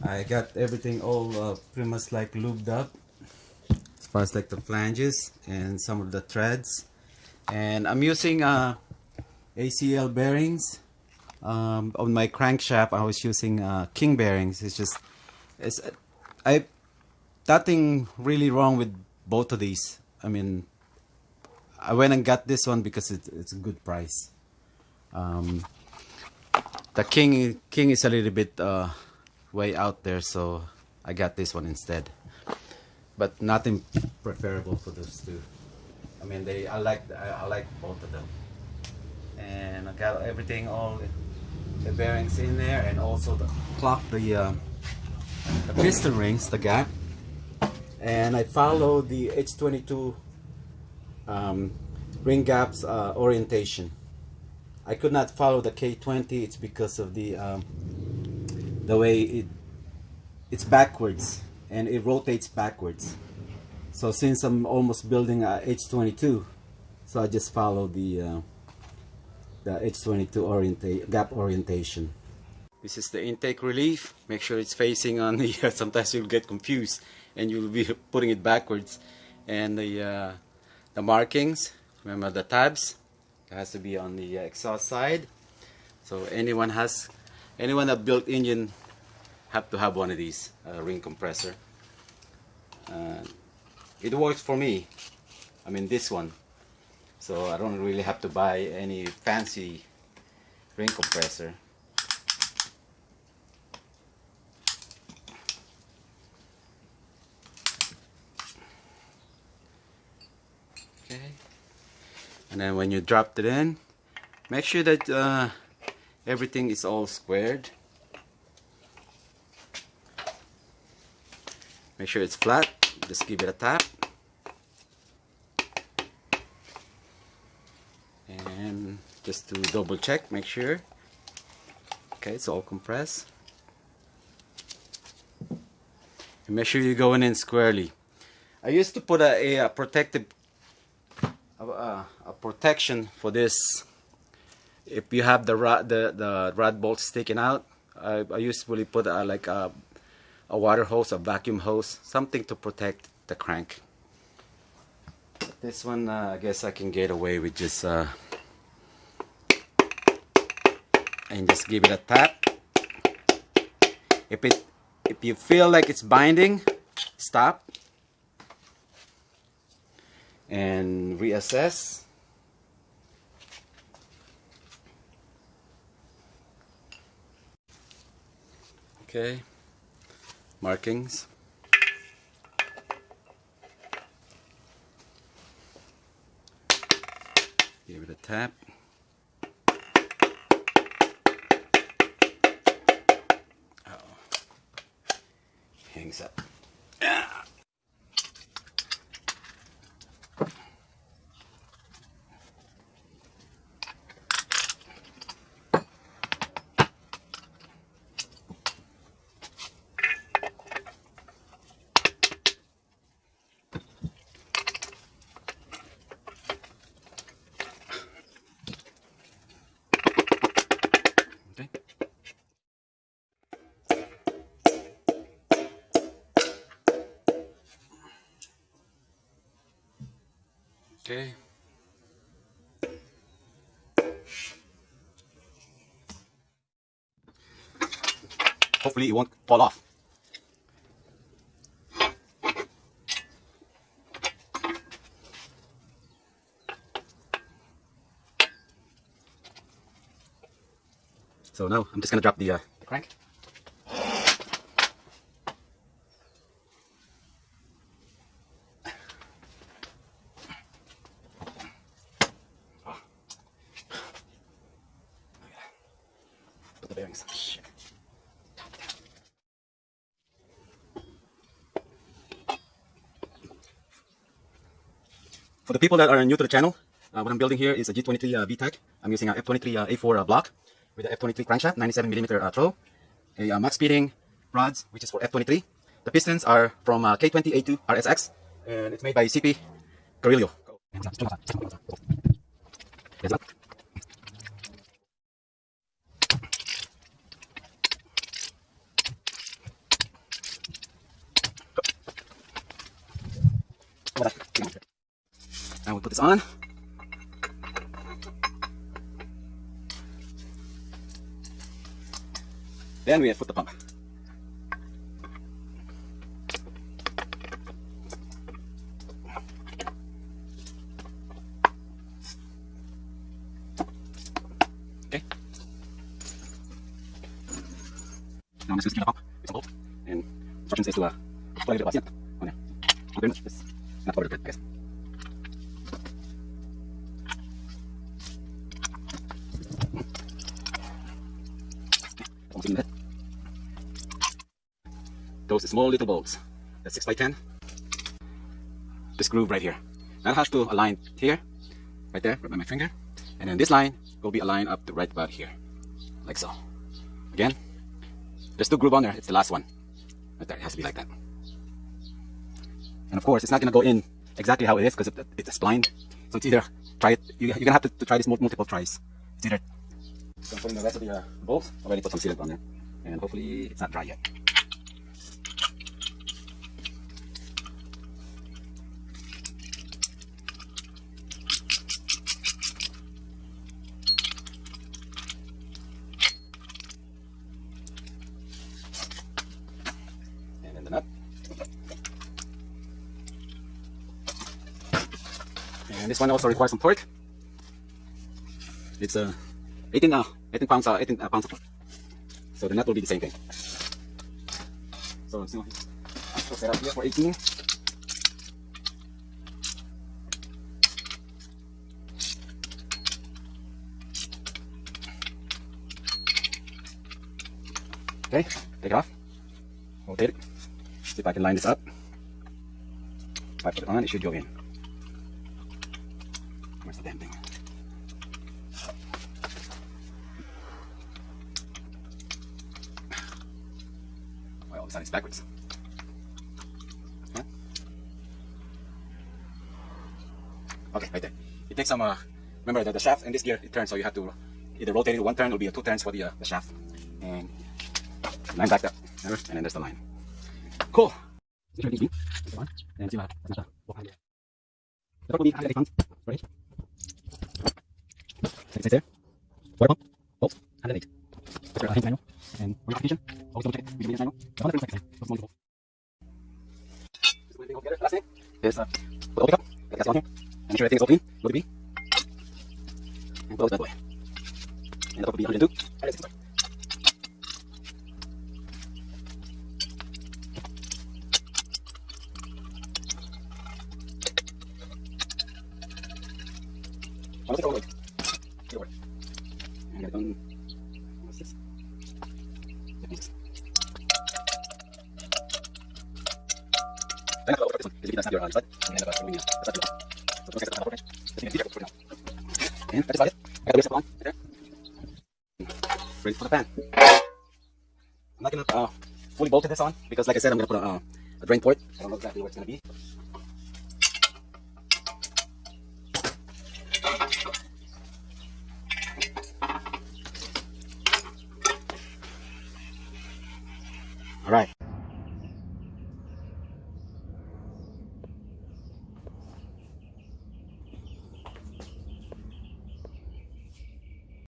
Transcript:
I got everything all pretty much like lubed up as far as like the flanges and some of the threads. And I'm using ACL bearings. On my crankshaft I was using king bearings. It's I nothing really wrong with both of these. I mean, I went and got this one because it's a good price. The king is a little bit way out there, so I got this one instead. But nothing preferable for those two. I mean, I like both of them. And I got everything, all the bearings in there, and also the clock, the piston rings, the gap. And I follow the H22 ring gaps orientation. I could not follow the K20. It's because of the way it's backwards and it rotates backwards. So since I'm almost building a H22, so I just follow the H22 gap orientation. This is the intake relief. Make sure it's facing on the. Sometimes you'll get confused and you'll be putting it backwards. And the markings. Remember the tabs. It has to be on the exhaust side. So anyone that built engine have to have one of these ring compressor. It works for me. I mean this one. So I don't really have to buy any fancy ring compressor. Okay. And then when you dropped it in, make sure that everything is all squared. Make sure it's flat. Just give it a tap. And just to double check, make sure. Okay, it's all compressed. And make sure you're going in squarely. I used to put a protective a protection for this. If you have the rod bolt sticking out, I usually put like a water hose, a vacuum hose, something to protect the crank. This one, I guess I can get away with just and just give it a tap. If you feel like it's binding, stop and reassess. Okay, markings. Give it a tap. Uh-oh. Hangs up. Okay. Hopefully it won't fall off. So now I'm just gonna drop the crank. Put the bearings. Shit. For the people that are new to the channel, what I'm building here is a G23vtec. I'm using a F23A4 block with a F23 crankshaft, 97mm throw, a max speeding rods, which is for F23. The pistons are from K20A2 RSX, and it's made by CP Carrillo. we put this on. Then we put the pump. Okay. Now I'm just going to clean the pump with some bolt, and instruction says to plug it up on there. Very much. It's not covered with it, I guess. Those small little bolts, that's 6x10. This groove right here, that has to align here, right there, right by my finger, and then this line will be aligned up to right about here, like so. Again, there's still groove on there. It's the last one, right there. It has to be like that. And of course, it's not gonna go in exactly how it is because it's blind. So it's either try it. You're gonna have to try this multiple tries. It's either. So I'm putting the rest of the bolts. Already put some sealant on there, and hopefully it's not dry yet. And then the nut. And this one also requires some torque. It's 18 pounds of torque. So the nut will be the same thing. So it's set up here for 18. Okay, take it off. Rotate it. See if I can line this up. If I put it on, it should go in. Where's the damn thing? Well, this side is backwards. Okay, right there. It takes some, remember that the shaft in this gear, it turns, so you have to either rotate it one turn, it will be a 2 turns for the shaft. And line back up, and then there's the line. Cool. And see what the torque will be 180 pounds. Ready? Like it says there. Water pump, bolts, 108. That's your manual. And for your application, always double check it. Read the manual. The one that looks like it. Those multiple. Just put everything all together. Last thing is put the open cup. Get the gas on here. And make sure everything is all clean. Low to B. And close that boy. And the torque will be 102. And it's I'll take all the way. Get over it. And get it done. What's this? Then I have to overcut this one, because if that's not your side, and then that's not your So don't set the time just be careful for now. And that's about it. I got the rest of on right there. Ready for the pan. I'm not gonna fully bolt this on, because like I said, I'm gonna put a drain port. I don't know exactly where it's gonna be. All right.